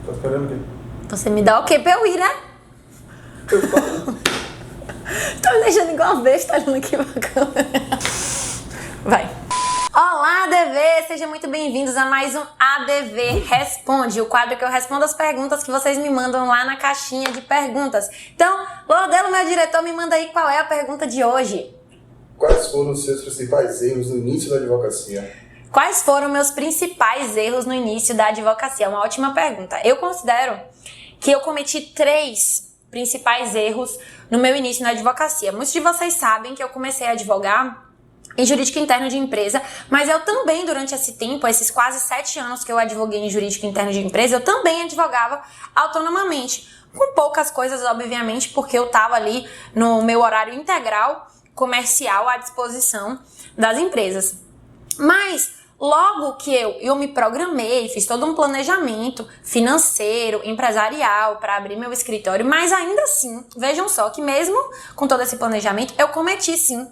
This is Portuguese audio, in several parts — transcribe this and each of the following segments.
Tá esperando o quê? Você me dá o quê pra eu ir, né? Eu falo. Tô me deixando igual uma besta olhando aqui pra câmera. Vai. Olá, ADV! Sejam muito bem-vindos a mais um ADV Responde, o quadro que eu respondo as perguntas que vocês me mandam lá na caixinha de perguntas. Então, Lordelo, meu diretor, me manda aí qual é a pergunta de hoje. Quais foram os seus principais erros no início da advocacia? Quais foram meus principais erros no início da advocacia? Uma ótima pergunta. Eu considero que eu cometi 3 principais erros no meu início na advocacia. Muitos de vocês sabem que eu comecei a advogar em jurídico interno de empresa, mas eu também, durante esse tempo, esses quase 7 anos que eu advoguei em jurídico interno de empresa, eu também advogava autonomamente. Com poucas coisas, obviamente, porque eu estava ali no meu horário integral comercial à disposição das empresas. Mas logo que eu me programei, fiz todo um planejamento financeiro, empresarial para abrir meu escritório, mas ainda assim, vejam só que mesmo com todo esse planejamento, eu cometi sim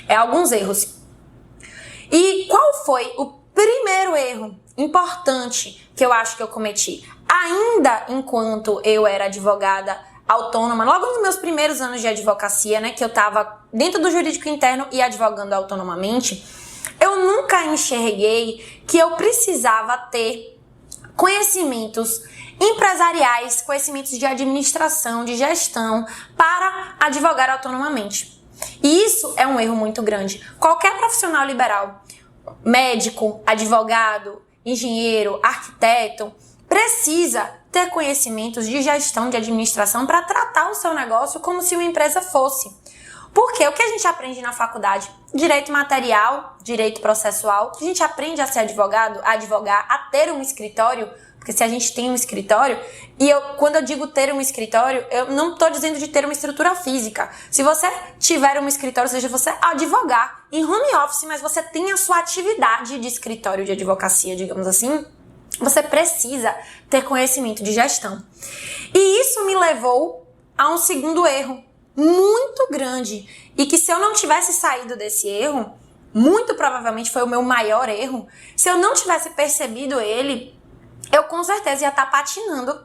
alguns erros. E qual foi o primeiro erro importante que eu acho que eu cometi? Ainda enquanto eu era advogada autônoma, logo nos meus primeiros anos de advocacia, né, que eu estava dentro do jurídico interno e advogando autonomamente, eu nunca enxerguei que eu precisava ter conhecimentos empresariais, conhecimentos de administração, de gestão, para advogar autonomamente. E isso é um erro muito grande. Qualquer profissional liberal, médico, advogado, engenheiro, arquiteto, precisa ter conhecimentos de gestão, de administração para tratar o seu negócio como se uma empresa fosse. Porque o que a gente aprende na faculdade? Direito material, direito processual. A gente aprende a ser advogado, a advogar, a ter um escritório. Porque se a gente tem um escritório, quando eu digo ter um escritório, eu não estou dizendo de ter uma estrutura física. Se você tiver um escritório, ou seja, você advogar em home office, mas você tem a sua atividade de escritório de advocacia, digamos assim, você precisa ter conhecimento de gestão. E isso me levou a um segundo erro muito grande, e que se eu não tivesse saído desse erro, muito provavelmente foi o meu maior erro, se eu não tivesse percebido ele, eu com certeza ia estar patinando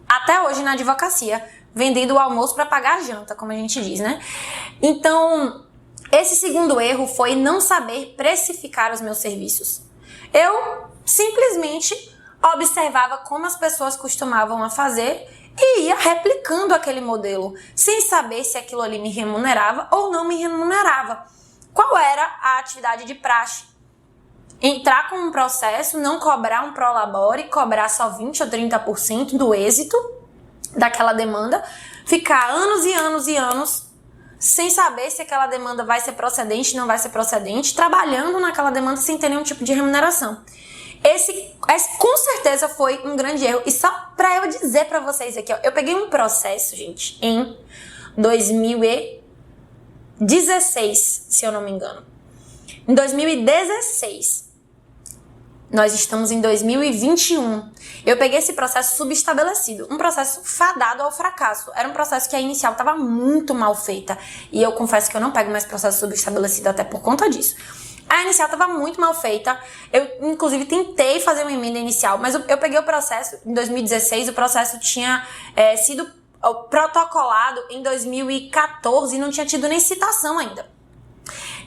até hoje na advocacia, vendendo o almoço para pagar a janta, como a gente diz, né? Então, esse segundo erro foi não saber precificar os meus serviços. Eu simplesmente observava como as pessoas costumavam a fazer e ia replicando aquele modelo, sem saber se aquilo ali me remunerava ou não me remunerava. Qual era a atividade de praxe? Entrar com um processo, não cobrar um prolabore, cobrar só 20% ou 30% do êxito daquela demanda, ficar anos e anos e anos sem saber se aquela demanda vai ser procedente, não vai ser procedente, trabalhando naquela demanda sem ter nenhum tipo de remuneração. Esse com certeza foi um grande erro. E só pra eu dizer pra vocês aqui, ó, eu peguei um processo, gente, em 2016, se eu não me engano. Em 2016. Nós estamos em 2021. Eu peguei esse processo subestabelecido, um processo fadado ao fracasso. Era um processo que a inicial estava muito mal feita. E eu confesso que eu não pego mais processo subestabelecido até por conta disso. A inicial estava muito mal feita. Eu, inclusive, tentei fazer uma emenda inicial, mas eu peguei o processo em 2016. O processo tinha sido protocolado em 2014 e não tinha tido nem citação ainda.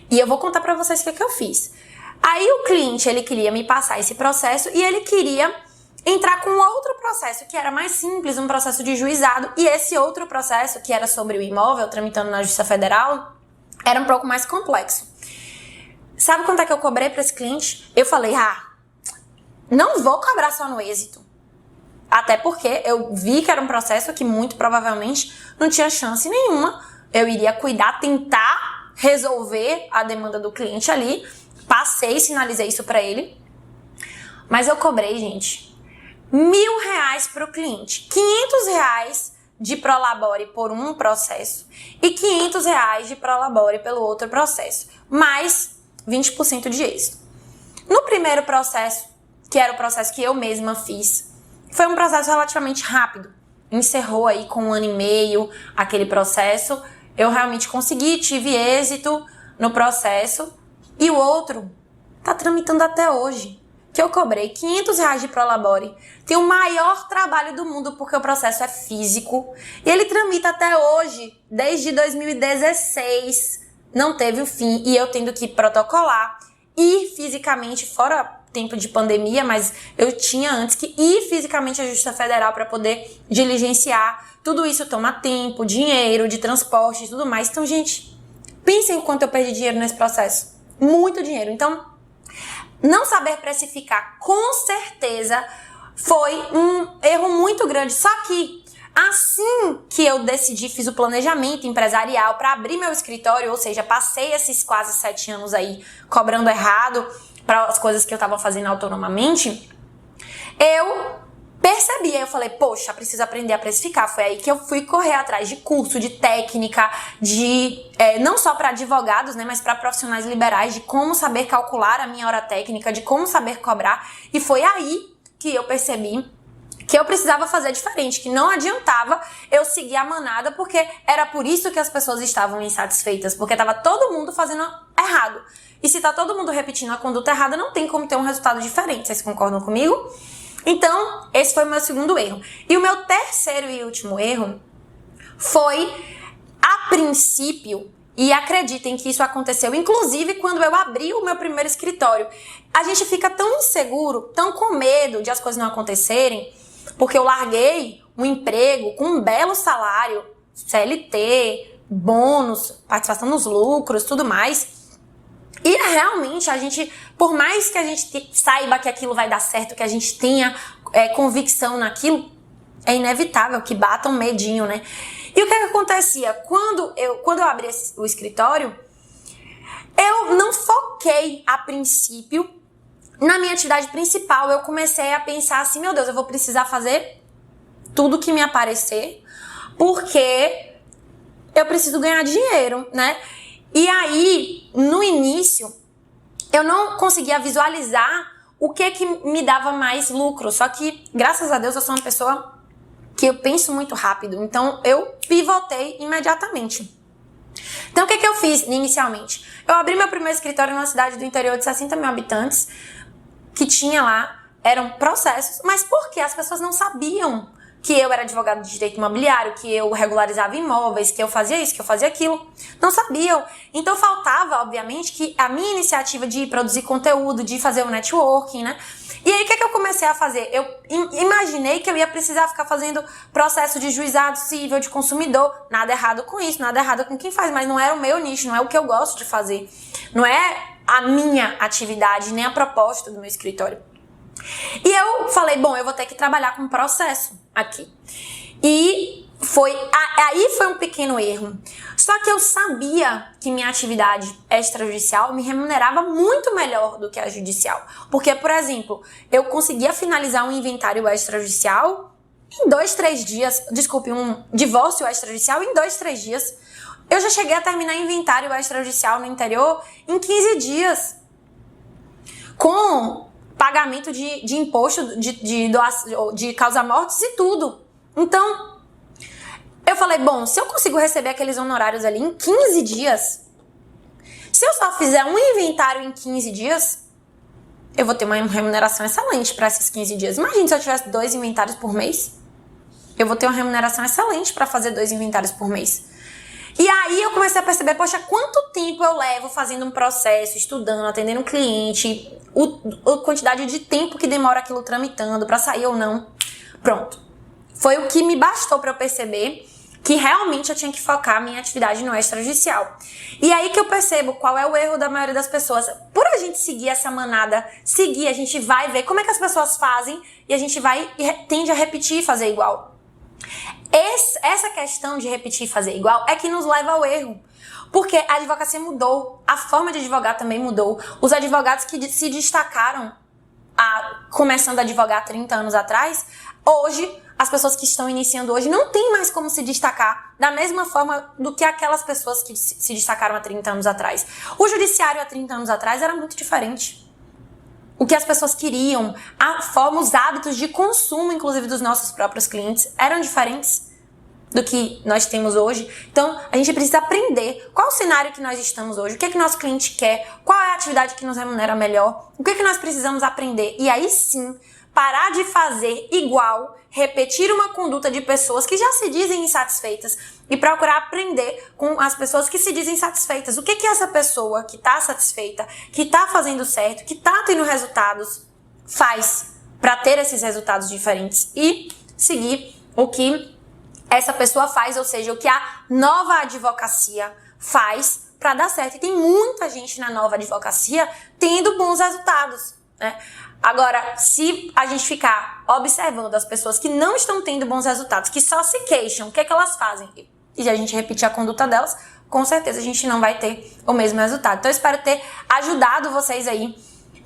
E eu vou contar para vocês o que eu fiz. Aí o cliente, ele queria me passar esse processo e ele queria entrar com outro processo que era mais simples, um processo de juizado. E esse outro processo, que era sobre o imóvel, tramitando na Justiça Federal, era um pouco mais complexo. Sabe quanto é que eu cobrei para esse cliente? Eu falei, não vou cobrar só no êxito. Até porque eu vi que era um processo que muito provavelmente não tinha chance nenhuma. Eu iria cuidar, tentar resolver a demanda do cliente ali. Passei, sinalizei isso para ele. Mas eu cobrei, gente, R$1.000 para o cliente. R$500 de prolabore por um processo e R$500 de prolabore pelo outro processo. Mais 20% de êxito. No primeiro processo, que era o processo que eu mesma fiz, foi um processo relativamente rápido. Encerrou aí com 1 ano e meio aquele processo. Eu realmente consegui, tive êxito no processo. E o outro tá tramitando até hoje. que eu cobrei R$500 de Prolabore, tem o maior trabalho do mundo porque o processo é físico e ele tramita até hoje, desde 2016, não teve o fim e eu tendo que protocolar, ir fisicamente, fora tempo de pandemia, mas eu tinha antes que ir fisicamente à Justiça Federal para poder diligenciar. Tudo isso toma tempo, dinheiro, de transporte e tudo mais. Então, gente, pensem o quanto eu perdi dinheiro nesse processo. Muito dinheiro. Então, não saber precificar, com certeza, foi um erro muito grande. Só que, assim que eu decidi, fiz o planejamento empresarial para abrir meu escritório, ou seja, passei esses quase 7 anos aí cobrando errado para as coisas que eu estava fazendo autonomamente, eu percebi, aí eu falei, poxa, preciso aprender a precificar. Foi aí que eu fui correr atrás de curso, de técnica, não só para advogados, né, mas para profissionais liberais, de como saber calcular a minha hora técnica, de como saber cobrar. E foi aí que eu percebi que eu precisava fazer diferente, que não adiantava eu seguir a manada, porque era por isso que as pessoas estavam insatisfeitas, porque estava todo mundo fazendo errado. E se tá todo mundo repetindo a conduta errada, não tem como ter um resultado diferente. Vocês concordam comigo? Então, esse foi o meu segundo erro. E o meu terceiro e último erro foi, a princípio, e acreditem que isso aconteceu, inclusive quando eu abri o meu primeiro escritório. A gente fica tão inseguro, tão com medo de as coisas não acontecerem, porque eu larguei um emprego com um belo salário, CLT, bônus, participação nos lucros, tudo mais. E realmente a gente, por mais que a gente saiba que aquilo vai dar certo, que a gente tenha convicção naquilo, é inevitável que bata um medinho, né? E o que acontecia? Quando eu abri o escritório, eu não foquei a princípio na minha atividade principal. Eu comecei a pensar assim, meu Deus, eu vou precisar fazer tudo que me aparecer, porque eu preciso ganhar dinheiro, né? E aí, no início, eu não conseguia visualizar o que me dava mais lucro. Só que, graças a Deus, eu sou uma pessoa que eu penso muito rápido. Então, eu pivotei imediatamente. Então, o que eu fiz inicialmente? Eu abri meu primeiro escritório numa cidade do interior de 60 mil habitantes, que tinha lá, eram processos, mas porque as pessoas não sabiam que eu era advogado de direito imobiliário, que eu regularizava imóveis, que eu fazia isso, que eu fazia aquilo. Não sabiam. Então faltava, obviamente, que a minha iniciativa de produzir conteúdo, de fazer o networking, né? E aí o que eu comecei a fazer? Eu imaginei que eu ia precisar ficar fazendo processo de juizado civil, de consumidor. Nada errado com isso, nada errado com quem faz, mas não é o meu nicho, não é o que eu gosto de fazer. Não é a minha atividade, nem a proposta do meu escritório. E eu falei, bom, eu vou ter que trabalhar com processo aqui. E aí foi um pequeno erro. Só que eu sabia que minha atividade extrajudicial me remunerava muito melhor do que a judicial. Porque, por exemplo, eu conseguia finalizar um inventário extrajudicial em 2, 3 dias. Desculpe, um divórcio extrajudicial em 2, 3 dias. Eu já cheguei a terminar inventário extrajudicial no interior em 15 dias. Com pagamento de imposto, de causa-mortes e tudo. Então, eu falei, bom, se eu consigo receber aqueles honorários ali em 15 dias, se eu só fizer um inventário em 15 dias, eu vou ter uma remuneração excelente para esses 15 dias. Imagina se eu tivesse 2 inventários por mês. Eu vou ter uma remuneração excelente para fazer 2 inventários por mês. E aí eu comecei a perceber, poxa, quanto tempo eu levo fazendo um processo, estudando, atendendo um cliente, a quantidade de tempo que demora aquilo tramitando para sair ou não. Pronto. Foi o que me bastou para eu perceber que realmente eu tinha que focar a minha atividade no extrajudicial. E aí que eu percebo qual é o erro da maioria das pessoas. Por a gente seguir essa manada, a gente vai ver como é que as pessoas fazem e a gente tende a repetir e fazer igual. Essa questão de repetir e fazer igual é que nos leva ao erro. Porque a advocacia mudou, a forma de advogar também mudou. Os advogados que se destacaram começando a advogar 30 anos atrás, hoje, as pessoas que estão iniciando hoje não tem mais como se destacar da mesma forma do que aquelas pessoas que se destacaram há 30 anos atrás. O judiciário há 30 anos atrás era muito diferente. O que as pessoas queriam, os hábitos de consumo, inclusive dos nossos próprios clientes, eram diferentes. do que nós temos hoje. Então, a gente precisa aprender qual o cenário que nós estamos hoje, o que é que nosso cliente quer, qual é a atividade que nos remunera melhor, o que é que nós precisamos aprender. E aí sim, parar de fazer igual, repetir uma conduta de pessoas que já se dizem insatisfeitas e procurar aprender com as pessoas que se dizem satisfeitas. O que que essa pessoa que está satisfeita, que está fazendo certo, que está tendo resultados, faz para ter esses resultados diferentes e seguir o que essa pessoa faz, ou seja, o que a nova advocacia faz para dar certo. E tem muita gente na nova advocacia tendo bons resultados, né? Agora, se a gente ficar observando as pessoas que não estão tendo bons resultados, que só se queixam, o que é que elas fazem? E a gente repetir a conduta delas, com certeza a gente não vai ter o mesmo resultado. Então eu espero ter ajudado vocês aí.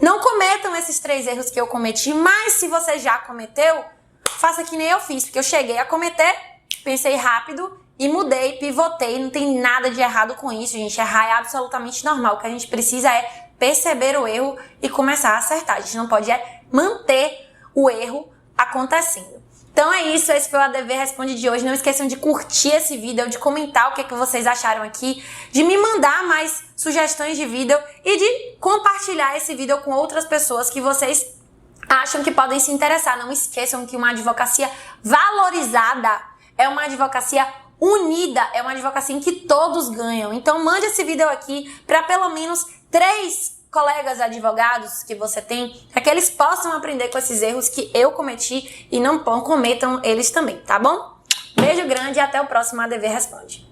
Não cometam esses 3 erros que eu cometi, mas se você já cometeu, faça que nem eu fiz, porque eu cheguei a cometer, pensei rápido e mudei, pivotei, não tem nada de errado com isso, gente. Errar é absolutamente normal. O que a gente precisa é perceber o erro e começar a acertar. A gente não pode manter o erro acontecendo. Então é isso, esse foi o ADV Responde de hoje. Não esqueçam de curtir esse vídeo, de comentar o que vocês acharam aqui, de me mandar mais sugestões de vídeo e de compartilhar esse vídeo com outras pessoas que vocês acham que podem se interessar. Não esqueçam que uma advocacia valorizada é uma advocacia unida, é uma advocacia em que todos ganham. Então mande esse vídeo aqui para pelo menos 3 colegas advogados que você tem, para que eles possam aprender com esses erros que eu cometi e não cometam eles também, tá bom? Beijo grande e até o próximo ADV Responde.